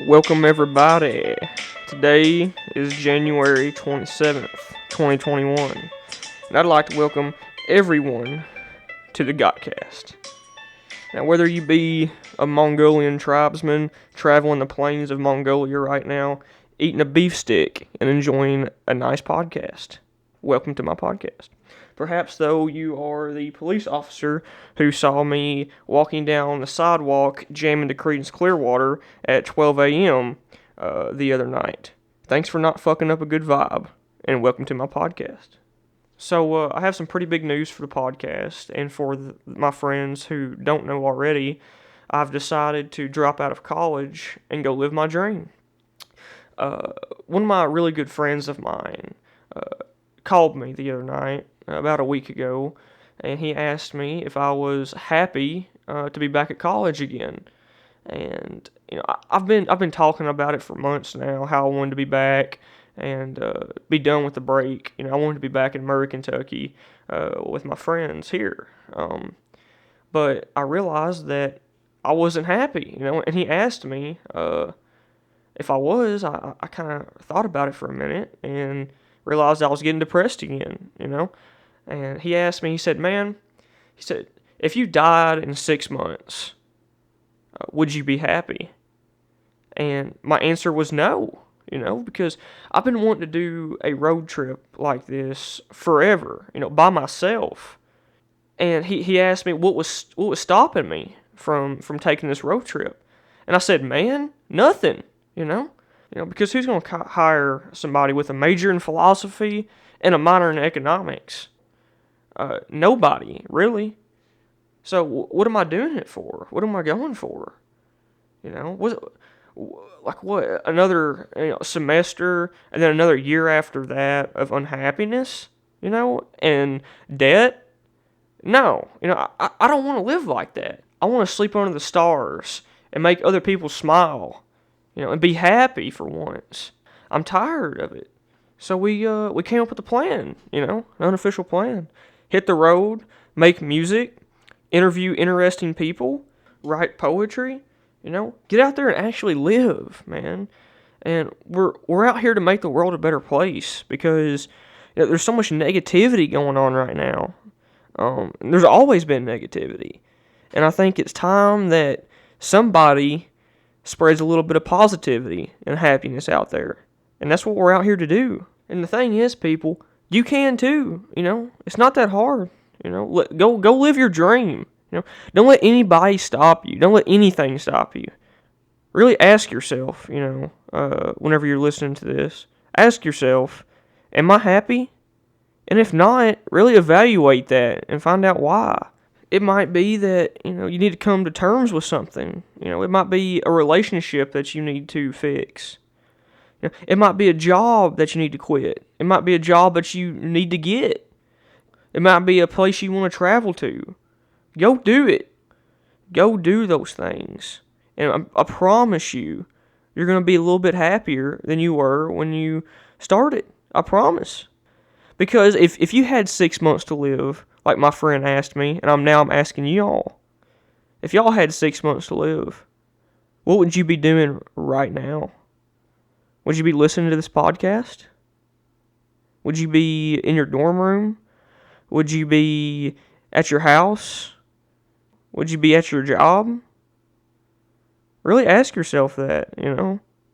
Welcome everybody. Today is January 27th, 2021. And I'd like to welcome everyone to the TheGottCast. Now, whether you be a Mongolian tribesman traveling the plains of Mongolia right now, eating a beef stick and enjoying a nice podcast, welcome to my podcast. Perhaps, though, you are the police officer who saw me walking down the sidewalk jamming to Creedence Clearwater at 12 a.m. The other night. Thanks for not fucking up a good vibe, and welcome to my podcast. So, I have some pretty big news for the podcast, and for my friends who don't know already, I've decided to drop out of college and go live my dream. One of my really good friends of mine called me the other night, about a week ago, and he asked me if I was happy to be back at college again. And I've been talking about it for months now, how I wanted to be back and be done with the break. I wanted to be back in Murray, Kentucky, with my friends here. But I realized that I wasn't happy, and he asked me if I was. I kind of thought about it for a minute and realized I was getting depressed again, And he asked me, he said, if you died in 6 months, would you be happy? And my answer was no, because I've been wanting to do a road trip like this forever, by myself. And he asked me what was stopping me from taking this road trip. And I said, man, nothing, because who's going to hire somebody with a major in philosophy and a minor in economics? Nobody, really. So what am I doing it for? What am I going for? What, another semester and then another year after that of unhappiness, and debt? No, I don't want to live like that. I want to sleep under the stars and make other people smile, and be happy for once. I'm tired of it. So we came up with a plan, an unofficial plan. Hit the road, make music, interview interesting people, write poetry, get out there and actually live, man. And we're out here to make the world a better place because there's so much negativity going on right now. There's always been negativity. And I think it's time that somebody spreads a little bit of positivity and happiness out there. And that's what we're out here to do. And the thing is, people, you can too, it's not that hard, go live your dream, don't let anybody stop you, don't let anything stop you. Really ask yourself, whenever you're listening to this, ask yourself, am I happy? And if not, really evaluate that and find out why. It might be that, you need to come to terms with something, it might be a relationship that you need to fix. It might be a job that you need to quit. It might be a job that you need to get. It might be a place you want to travel to. Go do it. Go do those things. And I promise you, you're going to be a little bit happier than you were when you started. I promise. Because if you had 6 months to live, like my friend asked me, and I'm asking y'all, if y'all had 6 months to live, what would you be doing right now? Would you be listening to this podcast? Would you be in your dorm room? Would you be at your house? Would you be at your job? Really ask yourself that,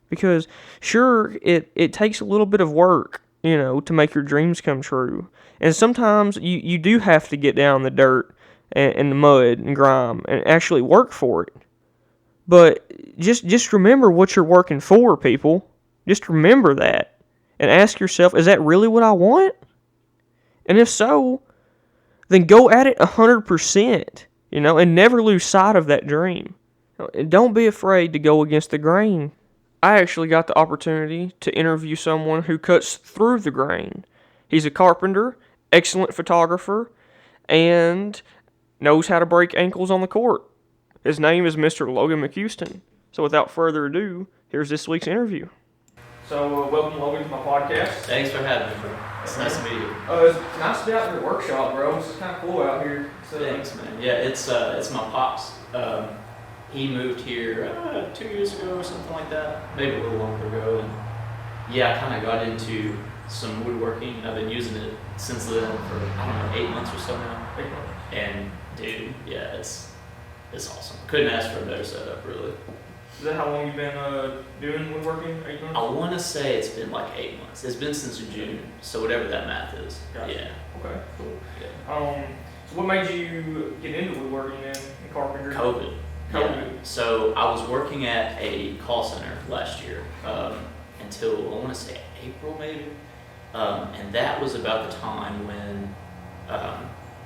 because sure, it takes a little bit of work, to make your dreams come true. And sometimes you do have to get down in the dirt and the mud and grime and actually work for it. But just remember what you're working for, people. Just remember that and ask yourself, is that really what I want? And if so, then go at it 100%, and never lose sight of that dream. And don't be afraid to go against the grain. I actually got the opportunity to interview someone who cuts through the grain. He's a carpenter, excellent photographer, and knows how to break ankles on the court. His name is Mr. Logan McCuiston. So without further ado, here's this week's interview. So, welcome, Logan, to my podcast. Thanks for having me, bro. It's nice to meet you. It's nice to be out in your workshop, bro. It's kind of cool out here. Thanks, man. Yeah, it's my pops. he moved here 2 years ago or something like that, maybe a little longer ago. And yeah, I kind of got into some woodworking, and I've been using it since then for, I don't know, 8 months or so now. 8 months. And dude, yeah, it's awesome. Couldn't ask for a better setup, really. Is that how long you've been doing woodworking? 8 months? I want to say it's been like 8 months. It's been since June, so whatever that math is. Gotcha. Yeah. Okay, cool. Yeah. So what made you get into woodworking then, and carpentry? COVID. COVID. Yeah. So I was working at a call center last year until I want to say April maybe, and that was about the time when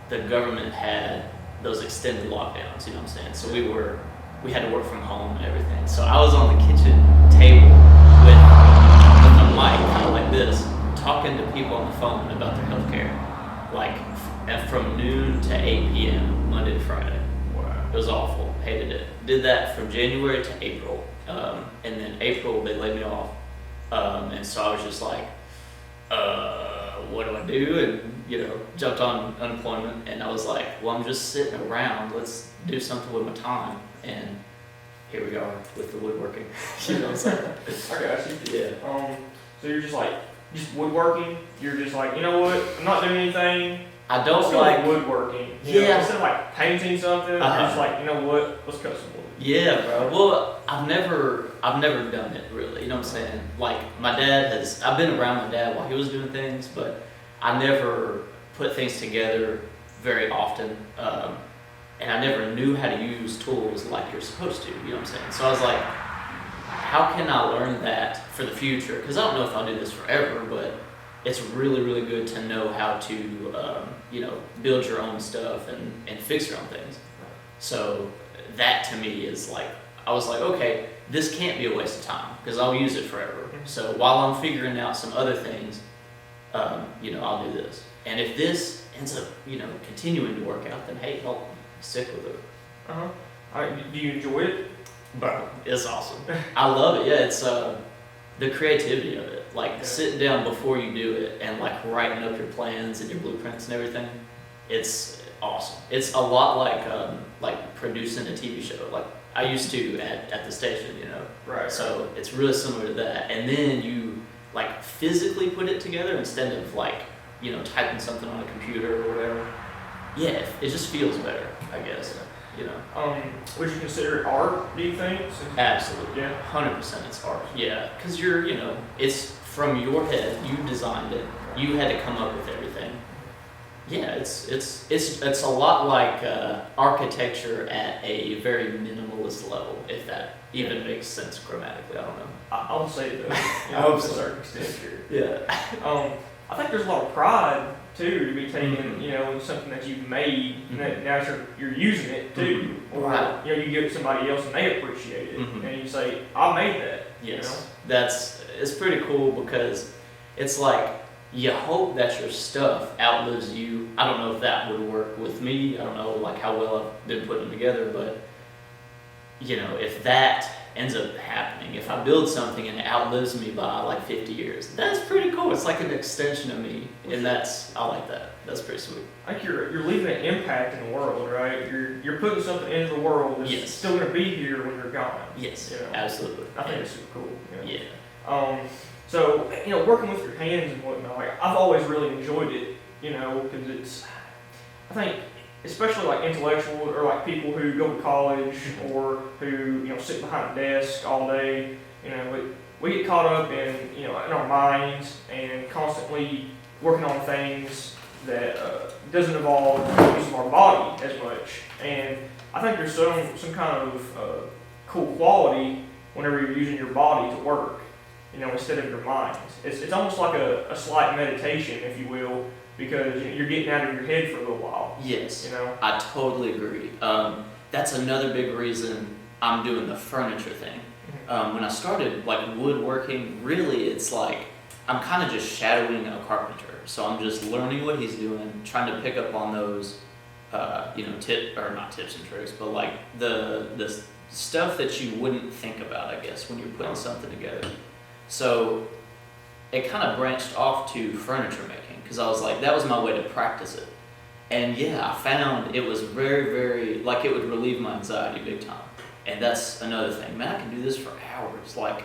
the government had those extended lockdowns. You know what I'm saying? So we had to work from home and everything. So I was on the kitchen table with a mic, kind of like this, talking to people on the phone about their healthcare, like from noon to 8 p.m. Monday to Friday. Wow. It was awful. Hated it. Did that from January to April, and then April they laid me off, and so I was just like, what do I do? And jumped on unemployment, and I was like, well, I'm just sitting around. Let's do something with my time. And here we are with the woodworking. You know what I'm saying? I got you. Yeah. So you're just woodworking. You're just like, you know what? I'm not doing anything. I don't Let's go like with woodworking. You know, Yeah. instead of like painting something, you're just like, you know what? Let's cut some wood. Yeah, bro. Well, I've never done it really. You know what I'm saying? Like my dad has. I've been around my dad while he was doing things, but I never put things together very often. And I never knew how to use tools like you're supposed to, you know what I'm saying? So I was like, how can I learn that for the future? Because I don't know if I'll do this forever, but it's really, really good to know how to, build your own stuff and fix your own things. So that to me is like, I was like, okay, this can't be a waste of time because I'll use it forever. So while I'm figuring out some other things, I'll do this. And if this ends up, continuing to work out, then hey, I'll stick with it. Do you enjoy it? Bro, it's awesome. I love it. Yeah, it's the creativity of it. Like sitting down before you do it and like writing up your plans and your blueprints and everything. It's awesome. It's a lot like producing a TV show. Like I used to at the station, Right. So it's really similar to that. And then you like physically put it together instead of like typing something on a computer or whatever. Yeah, it just feels better, I guess. Would you consider it art, do you think? Absolutely. Yeah. 100% it's art. Yeah, because you're, it's from your head. You designed it. You had to come up with everything. Yeah, it's a lot like architecture at a very minimalist level, if that even makes sense grammatically. I don't know. I'll say it though. I hope so. To a certain extent here. Yeah. I think there's a lot of pride too to be taken, in something that you've made, and that now you're using it too, or Right. you give it to somebody else and they appreciate it, and you say, "I made that." Yes, it's pretty cool because it's like you hope that your stuff outlives you. I don't know if that would work with me. I don't know like how well I've been putting them together, but if that ends up happening, if I build something and it outlives me by like 50 years, that's pretty cool. It's like an extension of me, and I like that. That's pretty sweet. I think you're leaving an impact in the world, right? You're putting something into the world that's still going to be here when you're gone. Yes, absolutely. I think it's super cool. Yeah. So working with your hands and whatnot, like, I've always really enjoyed it. Because I think, especially like intellectual or like people who go to college or who sit behind a desk all day, we get caught up in our minds and constantly working on things that doesn't involve the use of our body as much. And I think there's some kind of cool quality whenever you're using your body to work, instead of your mind. It's almost like a slight meditation, if you will, because you're getting out of your head for a little while. Yes, I totally agree. That's another big reason I'm doing the furniture thing. When I started like woodworking, really it's like I'm kind of just shadowing a carpenter. So I'm just learning what he's doing, trying to pick up on those, not tips and tricks, but like the stuff that you wouldn't think about, I guess, when you're putting something together. So it kind of branched off to furniture making because I was like, that was my way to practice it. And yeah, I found it was very, very, like it would relieve my anxiety big time. And that's another thing. Man, I can do this for hours. Like,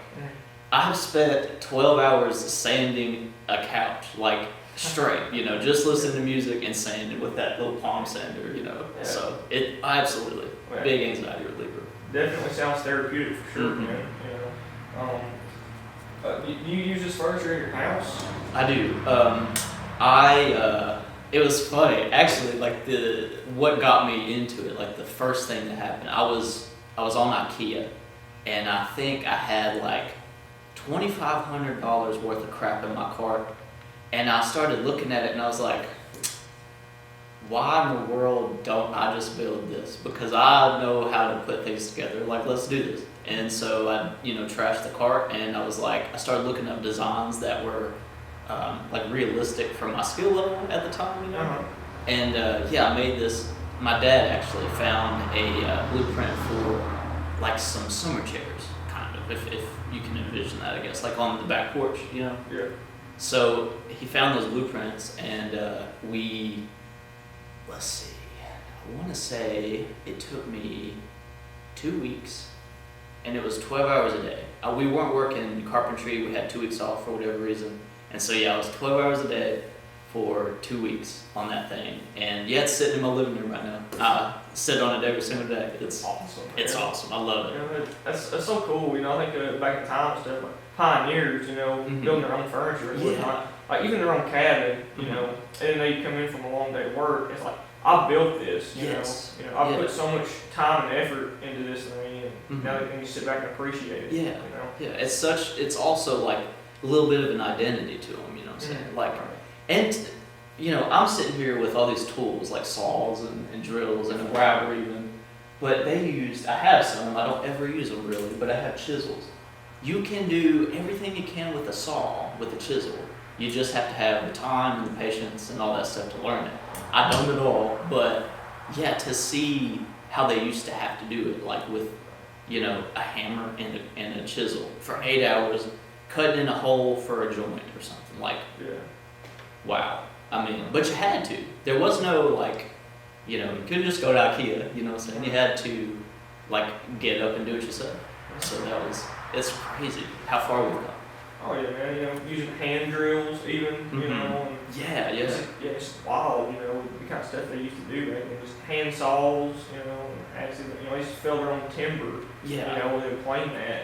I have spent 12 hours sanding a couch, like, straight, you know, just listening to music and sanding with that little palm sander, you know. Yeah. So, absolutely, big anxiety reliever. Definitely sounds therapeutic for sure, Mm-hmm. man. You know, do you use this furniture in your house? I do. It was funny, actually. Like what got me into it, like the first thing that happened, I was on IKEA, and I think I had like $2,500 worth of crap in my cart, and I started looking at it, and I was like, why in the world don't I just build this? Because I know how to put things together. Like, let's do this. And so I, trashed the cart, and I was like, I started looking up designs that were like realistic for my skill level at the time, you know. Uh-huh. And I made this. My dad actually found a blueprint for like some summer chairs, kind of, if you can envision that, I guess, like on the back porch, you know. Yeah. So he found those blueprints, and let's see, I want to say it took me 2 weeks, and it was 12 hours a day. We weren't working carpentry, we had 2 weeks off for whatever reason, and so it was 12 hours a day for 2 weeks on that thing, and it's sitting in my living room right now. I sit on it every single day. It's awesome. It's awesome. I love it. That's so cool. I think back in time, stuff like pioneers, Mm-hmm. building their own furniture and whatnot. Like even their own cabin, and then they come in from a long day of work. It's like, I built this, you know. I put so much time and effort into this thing, and now they can sit back and appreciate it. Yeah. You know? Yeah. It's also like a little bit of an identity to them. You know what I'm saying? Like, and I'm sitting here with all these tools like saws and drills and a grabber even, but I have some. I don't ever use them really, but I have chisels. You can do everything you can with a saw, with a chisel. You just have to have the time and the patience and all that stuff to learn it. I don't at all, but to see how they used to have to do it, like with, a hammer and a chisel for 8 hours, cutting in a hole for a joint or something, like, wow. I mean, but you had to. There was no, like, you couldn't just go to IKEA, you know what I'm saying? You had to, like, get up and do it yourself. So it's crazy how far we've come. Oh yeah, man. Using hand drills even, you know. And it's wild, the kind of stuff they used to do, right? Just hand saws, and actually, they used to fill their own timber, where they would plane that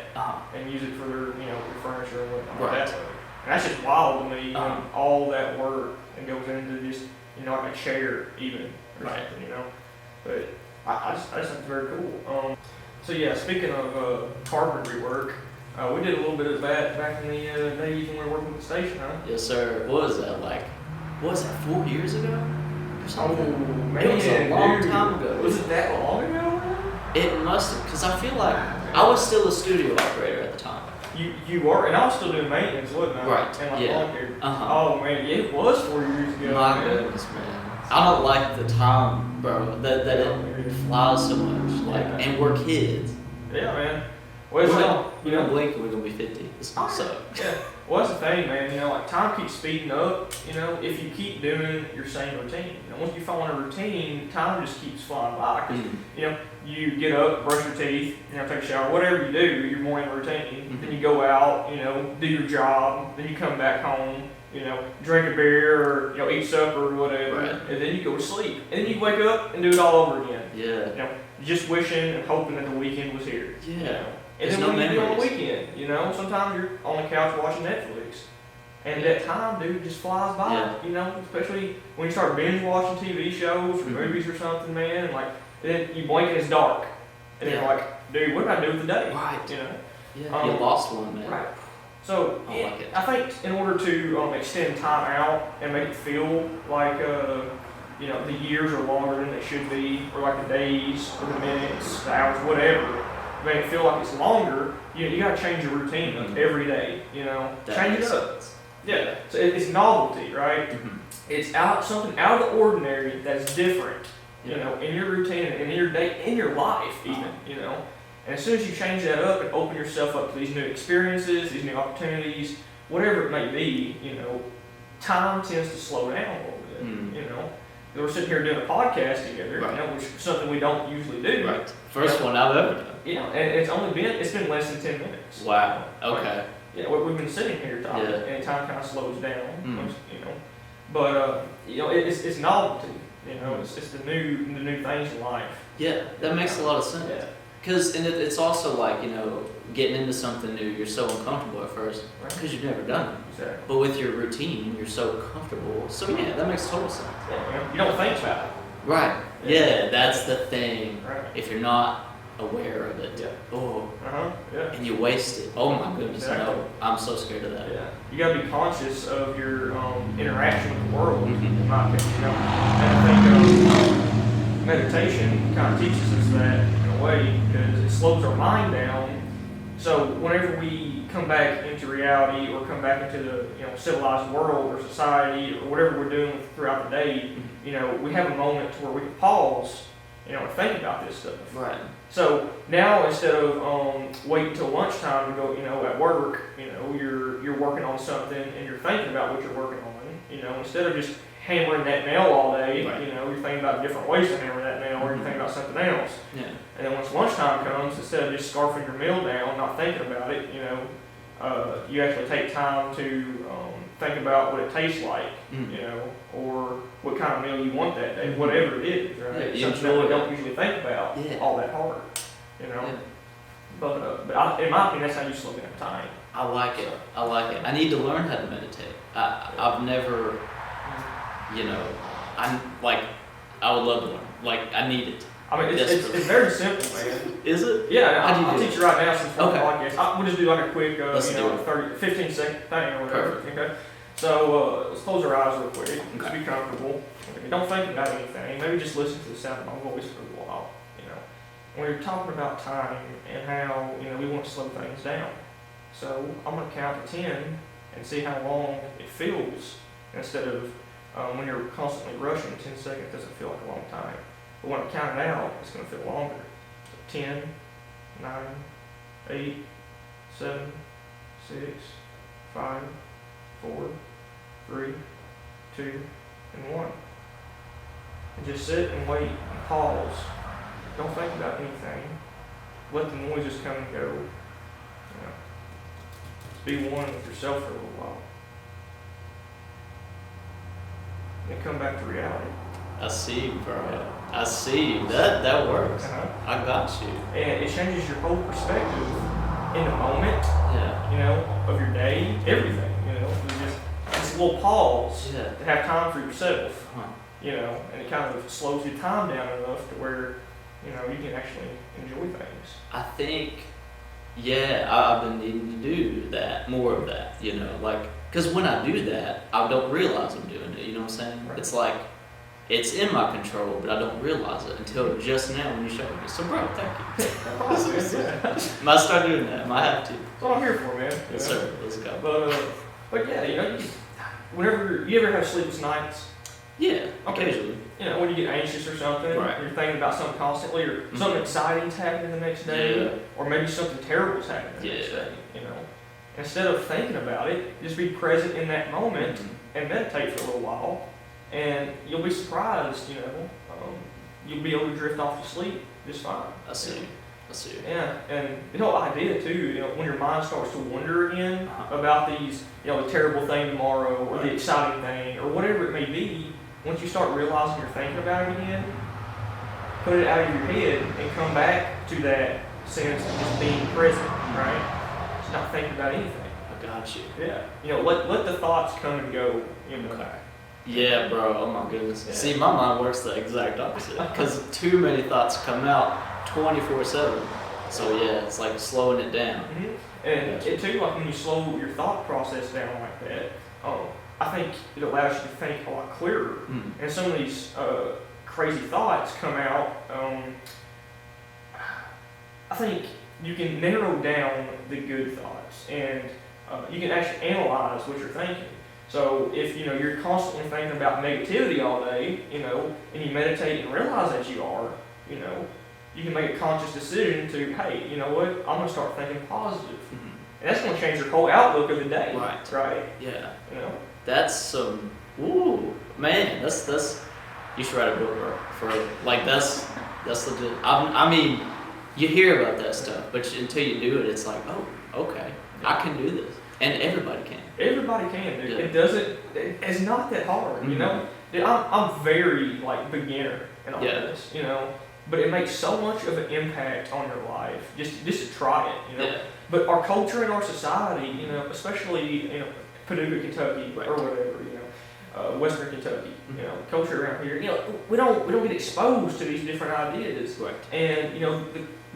and use it for their, their furniture and whatnot. Right. That way. And that's just wild to me, all that work and goes into just, like a chair even or something, But I just think it's very cool. So yeah, speaking of carpentry work, we did a little bit of that back in the days when we were working at the station, huh? Yes, sir. What was that, like, 4 years ago? Or something? Oh, man. It was a long time ago. Was it that long ago? It must have, because I feel like I was still a studio operator at the time. You were, and I was still doing maintenance, wasn't I? Right, and like lawn care. Oh, man, it was 4 years ago. My goodness, man. I don't like the time, bro, that it flies so much, like, and we're kids. Yeah, man. Well, we don't blink and we're going to be 50. So. Yeah. Well, that's the thing, man. Like, time keeps speeding up, if you keep doing your same routine. Once you fall in a routine, time just keeps flying by. Because, you get up, brush your teeth, take a shower, whatever you do, your morning routine. Then you go out, do your job. Then you come back home, drink a beer or, eat supper or whatever. Right. And then you go to sleep. And then you wake up and do it all over again. Yeah. Just wishing and hoping that the weekend was here. Yeah. And then what do you do on the weekend? Sometimes you're on the couch watching Netflix. And that time, dude, just flies by. Yeah. Especially when you start binge watching TV shows or movies or something, man. And then you blink and it's dark. And then you're like, dude, what did I do with the day? Right. Yeah. You lost one, man. Right. So I think in order to extend time out and make it feel like the years are longer than they should be, or like the days, or the minutes, the hours, whatever, make it feel like it's longer, you got to change your routine up every day, change it up. Yeah, so it's novelty, right? It's something out of the ordinary that's different, in your routine, in your day, in your life even, And as soon as you change that up and open yourself up to these new experiences, these new opportunities, whatever it may be, time tends to slow down a little bit, we're sitting here doing a podcast together, Right. you know, which is something we don't usually do. Right. First one I've ever done. Yeah, and it's been less than 10 minutes. Wow. Like, Okay. yeah, we've been sitting here talking, and time kind of slows down, Mm. you know. But you know, it's novelty. You know, it's the new things in life. Yeah, that makes a lot of sense. Yeah. Because it's also like, you know, getting into something new, you're so uncomfortable at first Right. because you've never done it. Exactly. But with your routine, you're so comfortable. So yeah, that makes total sense. Yeah, you don't think about it. Right. Yeah, that's the thing. Right. If you're not aware of it, Yeah. oh, Yeah. and you waste it. Oh my goodness, Exactly. no, I'm so scared of that. Yeah. You gotta be conscious of your interaction with the world, Mhm. in my opinion. You know, and I think meditation kind of teaches us that in a way because it slows our mind down. So whenever we come back into reality or come back into the civilized world or society or whatever we're doing throughout the day, you know, we have a moment to where we can pause, you know, and think about this stuff. Right. So now instead of waiting until lunchtime to go, you know, at work, you know, you're working on something and you're thinking about what you're working on. You know, instead of just hammering that nail all day, Right. you know, you're thinking about different ways to hammer that nail, or you're thinking about something else. Yeah. And then once lunchtime comes, instead of just scarfing your meal down, not thinking about it, you know, you actually take time to think about what it tastes like, Mm. you know, or what kind of meal you want that day, whatever it is, right? Yeah, you Something that enjoy we it. don't usually think about Yeah. all that hard, you know. Yeah. But in my opinion, that's how you slow down time. I like it. I like it. I need to learn how to meditate. I've never, you know, I would love to learn. Like, I need it. I mean, it's very simple, man. Is it? Yeah, How do you I'll do teach it? you right now since we're on the Okay. podcast. We'll just do like a quick, Let's do it. 15-second thing or whatever. Perfect. Okay. So let's close our eyes real quick. Just Okay. be comfortable. Okay. Don't think about anything. Maybe just listen to the sound of my voice for a while. You know, when you're talking about time and how we want to slow things down. So I'm gonna count to 10 and see how long it feels instead of when you're constantly rushing. 10 seconds doesn't feel like a long time. But when I count it out, it's going to feel longer. So 10, 9, 8, 7, 6, 5, 4, 3, 2, and 1. And just sit and wait and pause. Don't think about anything. Let the noises come and go. You know, just be one with yourself for a little while. And then come back to reality. I see, bro. I see. That works. I got you. And it changes your whole perspective in the moment, Yeah. you know, of your day, everything, you know. You just a little pause Yeah. to have time for yourself, Huh. you know, and it kind of slows your time down enough to where, you know, you can actually enjoy things. I think, yeah, I've been needing to do that, more of that, you know, like, because when I do that, I don't realize I'm doing it, you know what I'm saying? Right. It's like, it's in my control, but I don't realize it until just now when you showed me. So, bro, thank you. That's Might start doing that. Might have to. what I'm here for, man. you Yes, know. sir. Let's go. But yeah, you know, whenever you ever have sleepless nights, Yeah, Okay. occasionally. you know, when you get anxious or something, Right. you're thinking about something constantly, or something exciting's happening the next day, Yeah. or maybe something terrible's happening the next Yeah. day, you know. Instead of thinking about it, just be present in that moment and meditate for a little while, and you'll be surprised, you know, you'll be able to drift off to sleep just fine. I see. I see. Yeah, and the whole idea too, you know, when your mind starts to wonder again Uh-huh. about these, you know, the terrible thing tomorrow or the Right. exciting thing or whatever it may be, once you start realizing you're thinking about it again, put it out of your head and come back to that sense of just being present, right? Just not thinking about anything. I got you. Yeah, you know, let the thoughts come and go. You know. Okay. Yeah, bro. Oh my goodness. Yeah. See, my mind works the exact opposite because too many thoughts come out 24/7. So yeah, it's like slowing it down. And Gotcha. it too, like when you slow your thought process down like that, I think it allows you to think a lot clearer. Mm. And some of these crazy thoughts come out. I think you can narrow down the good thoughts, and you can actually analyze what you're thinking. So if you know you're constantly thinking about negativity all day, you know, and you meditate and realize that you are, you know, you can make a conscious decision to, hey, you know what, I'm gonna start thinking positive, Mhm. and that's gonna change your whole outlook of the day. Right. Right. Yeah. You know. That's some. Ooh, man. That's You should write a book for like that's legit. I mean, you hear about that stuff, but until you do it, it's like, oh, okay, I can do this, and everybody can. Everybody can, dude. Yeah. It doesn't. It's not that hard, you know. Dude, I'm very like beginner in all this, you know. But it makes so much of an impact on your life just to try it, you know. Yeah. But our culture and our society, you know, especially Paducah, Kentucky, or whatever, you know, Western Kentucky, you know, culture around here, you know, we don't get exposed to these different ideas, Right. And you know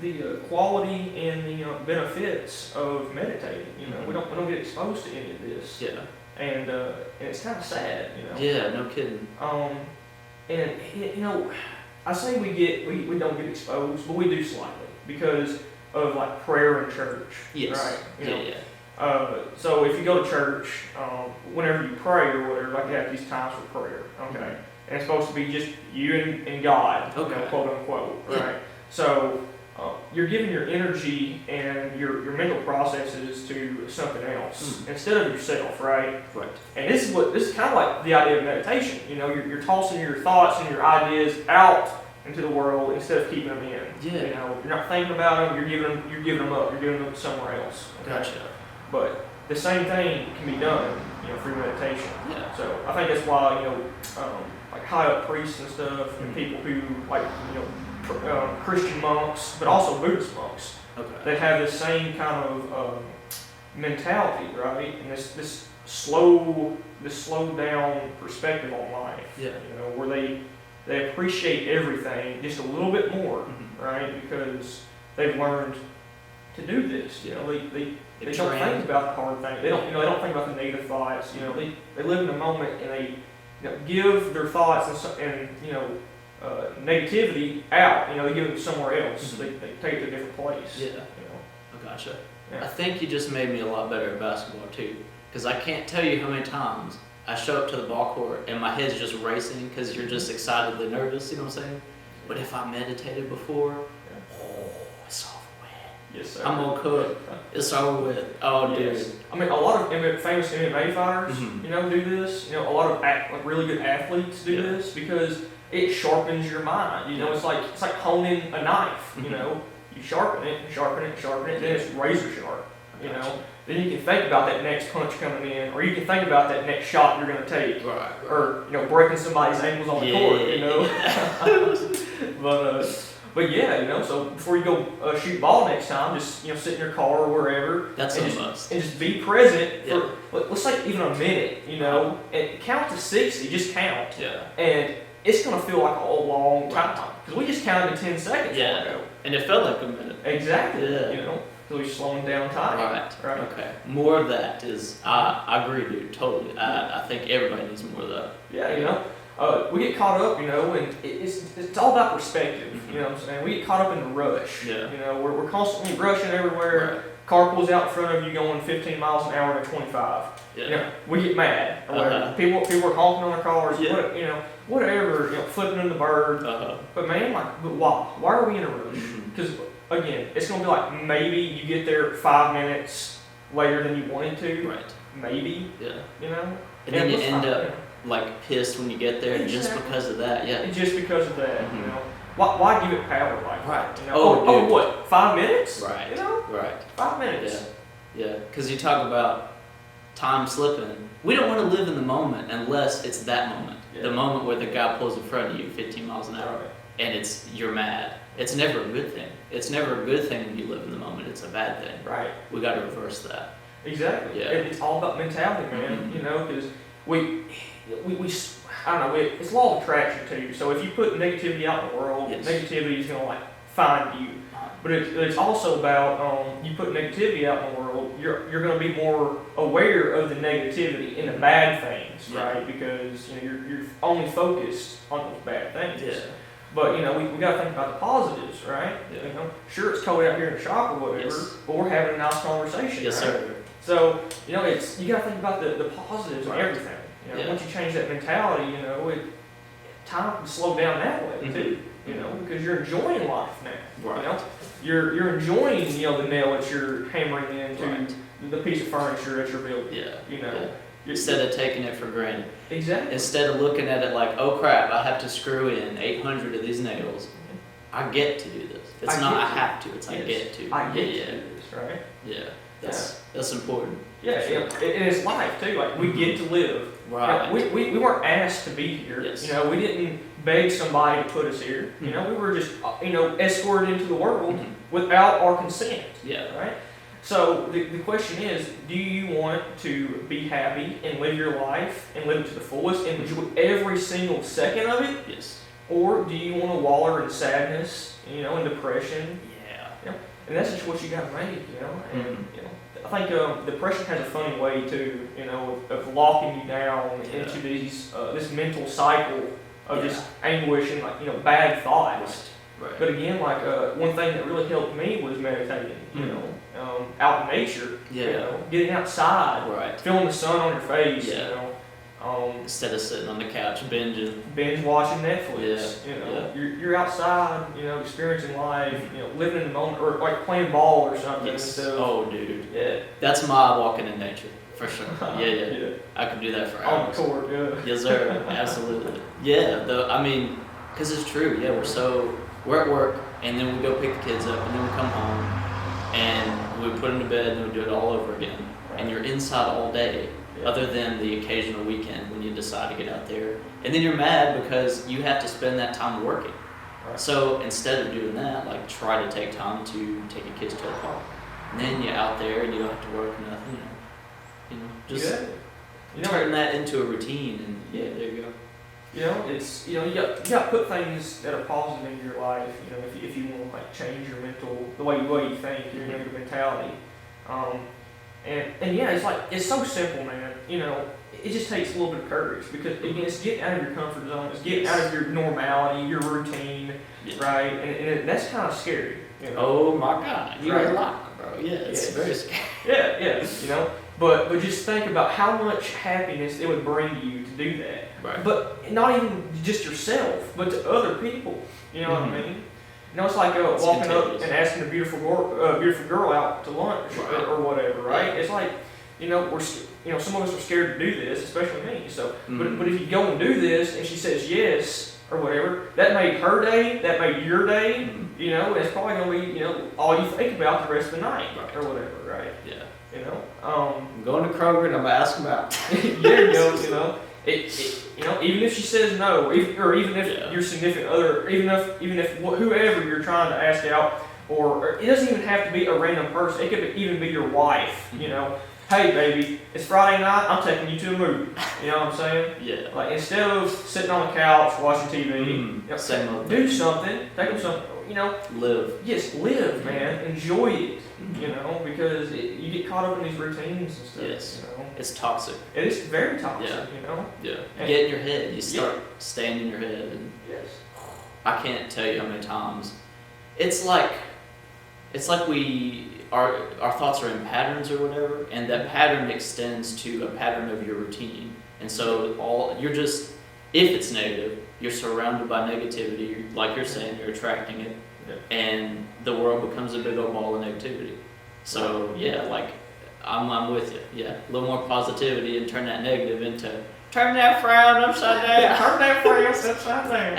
the quality and the benefits of meditating, you know, we don't get exposed to any of this, and it's kind of sad, you know. Yeah, no kidding. And you know, I say we don't get exposed, but we do slightly because of like prayer in church, right? You know? So if you go to church, whenever you pray or whatever, like you have these times for prayer, okay? And it's supposed to be just you and God, you know, quote unquote, right? So you're giving your energy and your mental processes to something else instead of yourself, right? Right. And this is kind of like the idea of meditation. You know, you're tossing your thoughts and your ideas out into the world instead of keeping them in. Yeah. You know, you're not thinking about them. You're giving them up. You're giving them somewhere else. Okay? Gotcha. But the same thing can be done, you know, through meditation. Yeah. So I think that's why, you know, like high up priests and stuff, and people who like, you know, Christian monks, but also Buddhist monks. Okay. They have this same kind of mentality, right? And this slow down perspective on life. Yeah. You know, where they appreciate everything just a little bit more, right? Because they've learned to do this. You know, they don't think about the hard things. They don't think about the negative thoughts. You know, they live in the moment and they give their thoughts and negativity out. You know, they give it somewhere else. They take it to a different place. Yeah. You know. I gotcha. Yeah. I think you just made me a lot better at basketball too, because I can't tell you how many times I show up to the ball court and my head's just racing because you're just excitedly nervous. You know what I'm saying? But if I meditated before, it's over with. Yes, sir. I'm gonna cook. It's over with. Oh, yes. dude. I mean, a lot of famous MMA fighters, you know, do this. You know, a lot of like really good athletes do this because it sharpens your mind. You know, it's like honing a knife. You know, you sharpen it, then it's razor sharp. You know, then you can think about that next punch coming in, or you can think about that next shot you're going to take, or you know, breaking somebody's ankles on the court. You know, but yeah, you know, so before you go shoot ball next time, just sit in your car or wherever, That's and a must. And just be present for let's say even a minute. You know, and count to 60. Just count. Yeah. And it's going to feel like a long time because we just counted to 10 seconds. Yeah. And it felt like a minute. Exactly. Yeah. You know, so we're slowing down time. Right. Okay. More of that is. I agree, dude. Totally. I think everybody needs more of that. Yeah. You know, we get caught up. You know, and it's all about perspective. You know what I'm saying? We get caught up in the rush. Yeah. You know, we're constantly rushing everywhere. Right. Car pulls out in front of you going 15 miles an hour at 25. Yeah. You know, we get mad or whatever. People are honking on their cars. Yeah. You know, whatever. You know, flipping in the bird. But man, but why? Why are we in a rush? Because again, it's gonna be like maybe you get there 5 minutes later than you wanted to. Right. Maybe. Yeah. You know. And then you end up like pissed when you get there just because of that. Yeah. Just because of that. You know. Why give it power like that? You know? What? 5 minutes? Right. You know? Right. 5 minutes. Yeah. Because you talk about time slipping. We don't want to live in the moment unless it's that moment. Yeah. The moment where the guy pulls in front of you 15 miles an hour and you're mad. It's never a good thing. It's never a good thing when you live in the moment. It's a bad thing. Right. We got to reverse that. Exactly. Yeah. It's all about mentality, man. You know, because we I don't know, it's law of attraction too. So if you put negativity out in the world, negativity is going to find you. But it's also about you put negativity out in the world, you're going to be more aware of the negativity and the bad things, right? Because you're only focused on those bad things. Yeah. But we got to think about the positives, right? Yeah. You know, sure, it's cold out here in the shop or whatever, but we're having a nice conversation. Yes, right? sir. So you got to think about the positives and everything. Once you change that mentality, time can slow down that way too. Because you're enjoying life now. Right. You're enjoying the nail that you're hammering into the piece of furniture that you're building. Yeah. instead of taking it for granted. Exactly. Instead of looking at it like, oh crap, I have to screw in 800 of these nails. I get to do this. It's not I have to. It's I get to. I get to do this, right? Yeah. That's important. Yeah, and it's life too. Like we get to live. Right. We weren't asked to be here. Yes. We didn't beg somebody to put us here. We were just escorted into the world without our consent. Yeah. Right. So the question is, do you want to be happy and live your life and live it to the fullest and enjoy every single second of it? Yes. Or do you want to wallow in sadness, and depression? Yeah. And that's just what you got to make, And I think depression has a funny way too, of locking you down into this mental cycle of just anguish and bad thoughts. Right. But again, one thing that really helped me was meditating. Out in nature. Getting outside. Right. Feeling the sun on your face. Instead of sitting on the couch binge watching Netflix. You're outside, experiencing life, living in the moment, or like playing ball or something. Yes. Instead of, oh, dude. Yeah. That's my walking in nature, for sure. Yeah. I could do that for hours. On the court, yeah. Yes, sir. Absolutely. Yeah. Because it's true. Yeah, we're at work, and then we go pick the kids up, and then we come home, and we put them to bed, and then we do it all over again. Right. And you're inside all day. Other than the occasional weekend when you decide to get out there. And then you're mad because you have to spend that time working. Right. So instead of doing that, try to take time to take your kids to the park. And then you're out there and you don't have to work nothing. Just turn that into a routine and there you go. It's you got to put things that are positive in your life. If you want to change your the way you think, your mentality. And it's so simple, man. It just takes a little bit of courage because again, it's getting out of your comfort zone. It's getting out of your normality, your routine, right? And that's kind of scary. Oh my God, you're locked, bro. Yeah, it's very scary. Yeah. But just think about how much happiness it would bring you to do that. Right. But not even just yourself, but to other people. You know what I mean? It's like walking up and asking a beautiful girl out to lunch or whatever, right? Yeah. It's like, we're some of us are scared to do this, especially me. So, but if you go and do this and she says yes or whatever, that made her day, that made your day. And it's probably gonna be all you think about the rest of the night or whatever, right? Yeah. I'm going to Kroger and I'm gonna ask about. There you go. Even if she says no, or even if your significant other, even if whoever you're trying to ask out, or it doesn't even have to be a random person. It could even be your wife. Hey baby, it's Friday night. I'm taking you to a movie. You know what I'm saying? Yeah. Instead of sitting on the couch watching TV, do something. Take them something. Live. Yes, live, man. Enjoy it. Because you get caught up in these routines and stuff. Yes. It's toxic. It is very toxic. Yeah. You get in your head. You start staying in your head, and I can't tell you how many times. It's like our thoughts are in patterns or whatever, and that pattern extends to a pattern of your routine. And so if it's negative, you're surrounded by negativity. Like you're saying, you're attracting it, and the world becomes a big old ball of negativity. So I'm with you. Yeah, a little more positivity and turn that negative into turn that frown upside down. Turn that frown upside down.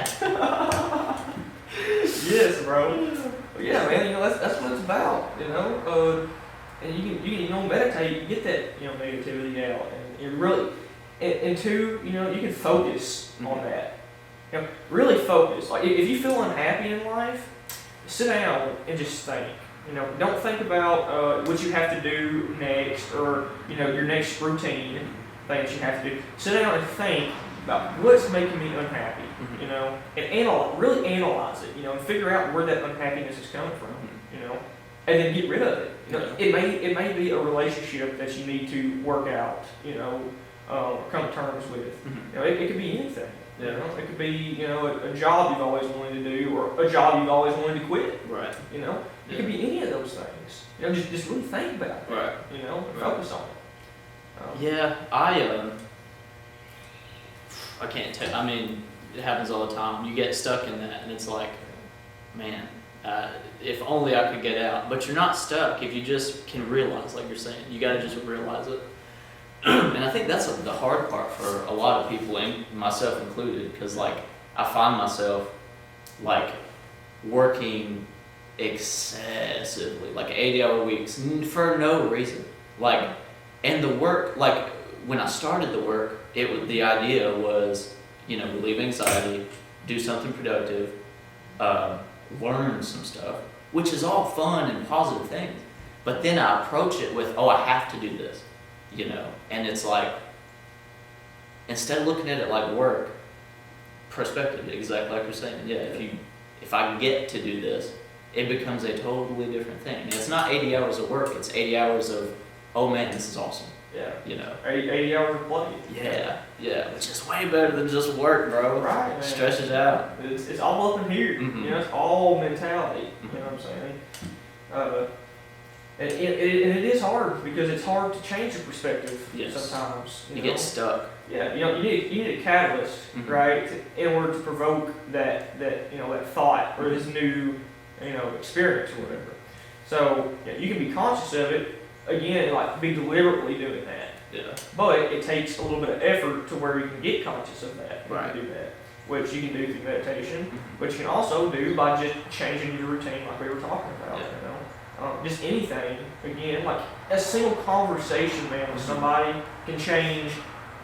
Yes, bro. Yeah, man. That's what it's about. And you can meditate. You get that negativity out, and you really and two, you can focus on that. Really focus. If you feel unhappy in life, sit down and just think. Don't think about what you have to do next or your next routine things you have to do. Sit down and think about what's making me unhappy. And really analyze it. And figure out where that unhappiness is coming from. And then get rid of it. It may be a relationship that you need to work out. Or come to terms with. It could be anything. It could be a job you've always wanted to do, or a job you've always wanted to quit. Right. It could be any of those things. Just really think about it. Right. And focus on it. Yeah, I can't tell. I mean, it happens all the time. You get stuck in that, and it's like, man, if only I could get out. But you're not stuck if you just can realize, like you're saying. You got to just realize it. And I think that's the hard part for a lot of people, and myself included, because like I find myself like working excessively, like 80-hour weeks for no reason. Like, and the work, like when I started the work, the idea was, relieve anxiety, do something productive, learn some stuff, which is all fun and positive things. But then I approach it with, oh, I have to do this, and it's like, instead of looking at it like work, perspective, exactly like you're saying. Yeah, if I get to do this, it becomes a totally different thing. And it's not 80 hours of work, it's 80 hours of, oh man, this is awesome. Yeah. 80 hours of play. Yeah, which is way better than just work, bro. Right, man. Stretches out. It's all up in here. Mm-hmm. It's all mentality. You know what I'm saying? And it is hard, because it's hard to change your perspective sometimes. You get stuck. Yeah, you need a catalyst, right, in order to provoke that thought or this new experience or whatever. So you can be conscious of it, again, like be deliberately doing that. Yeah. But it takes a little bit of effort to where you can get conscious of that. Right. You can do that, which you can do through meditation, but you can also do by just changing your routine, like we were talking about. Yeah. Just anything. Again, like a single conversation, man, with somebody can change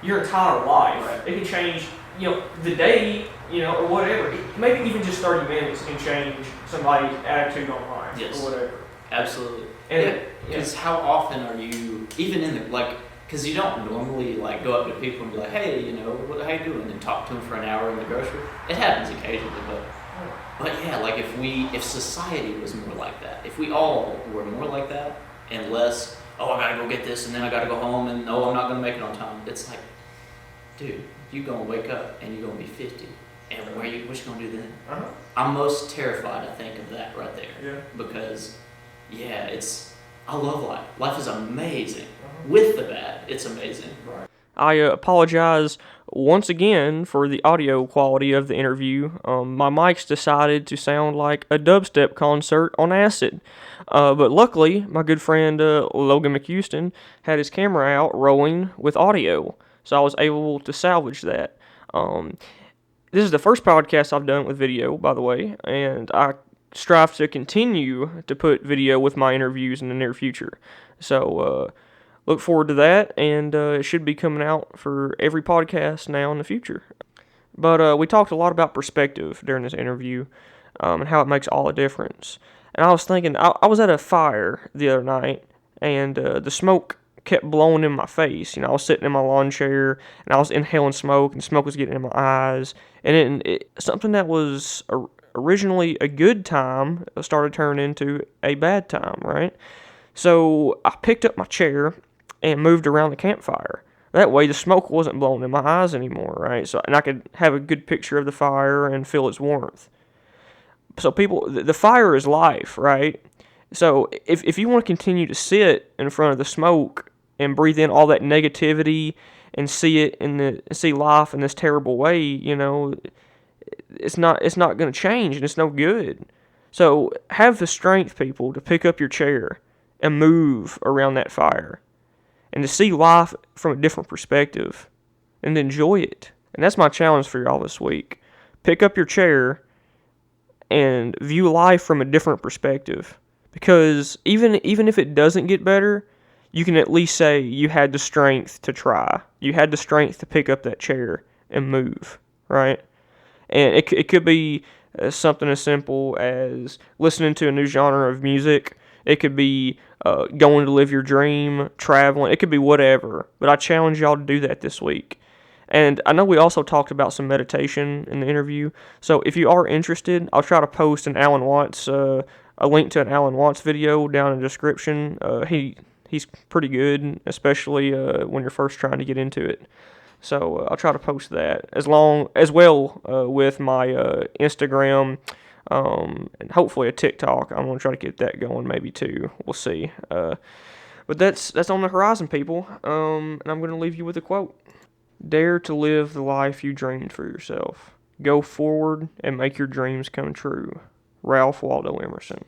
your entire life. Right. It can change, the day, or whatever. Maybe even just 30 minutes can change somebody's attitude on life or whatever. Absolutely. And because how often are you, even in the, because you don't normally, go up to people and be like, hey, how you doing? And talk to them for an hour in the grocery. It happens occasionally, but yeah, if society was more like that, if we all were more like that, and less, oh, I gotta go get this, and then I gotta go home, and oh, I'm not gonna make it on time. It's like, dude, you're gonna wake up, and you're gonna be 50, and what you gonna do then? Uh-huh. I'm most terrified, I think, of that right there. Yeah. Because, I love life. Life is amazing. With the bad, it's amazing. Right. I apologize once again for the audio quality of the interview. My mics decided to sound like a dubstep concert on acid. But luckily, my good friend Logan McCuiston had his camera out rolling with audio, so I was able to salvage that. This is the first podcast I've done with video, by the way, and I strive to continue to put video with my interviews in the near future. So, look forward to that, and it should be coming out for every podcast now in the future. But we talked a lot about perspective during this interview, and how it makes all the difference. And I was thinking, I was at a fire the other night, and the smoke kept blowing in my face. I was sitting in my lawn chair, and I was inhaling smoke, and smoke was getting in my eyes. And something that was originally a good time started turning into a bad time, right? So I picked up my chair and moved around the campfire. That way the smoke wasn't blowing in my eyes anymore, right? And I could have a good picture of the fire and feel its warmth. So people, the fire is life, right? So if you want to continue to sit in front of the smoke and breathe in all that negativity and see life in this terrible way, it's not going to change, and it's no good. So have the strength, people, to pick up your chair and move around that fire, and to see life from a different perspective, and to enjoy it. And that's my challenge for y'all this week. Pick up your chair and view life from a different perspective. Because even if it doesn't get better, you can at least say you had the strength to try. You had the strength to pick up that chair and move, right? And it could be something as simple as listening to a new genre of music. It could be going to live your dream, traveling. It could be whatever. But I challenge y'all to do that this week. And I know we also talked about some meditation in the interview. So if you are interested, I'll try to post a link to an Alan Watts video down in the description. He's pretty good, especially when you're first trying to get into it. So I'll try to post that as well with my Instagram and hopefully a TikTok. I'm gonna try to get that going, maybe too. We'll see. But that's on the horizon, people. And I'm gonna leave you with a quote: "Dare to live the life you dreamed for yourself. Go forward and make your dreams come true." Ralph Waldo Emerson.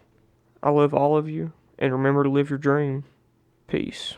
I love all of you, and remember to live your dream. Peace.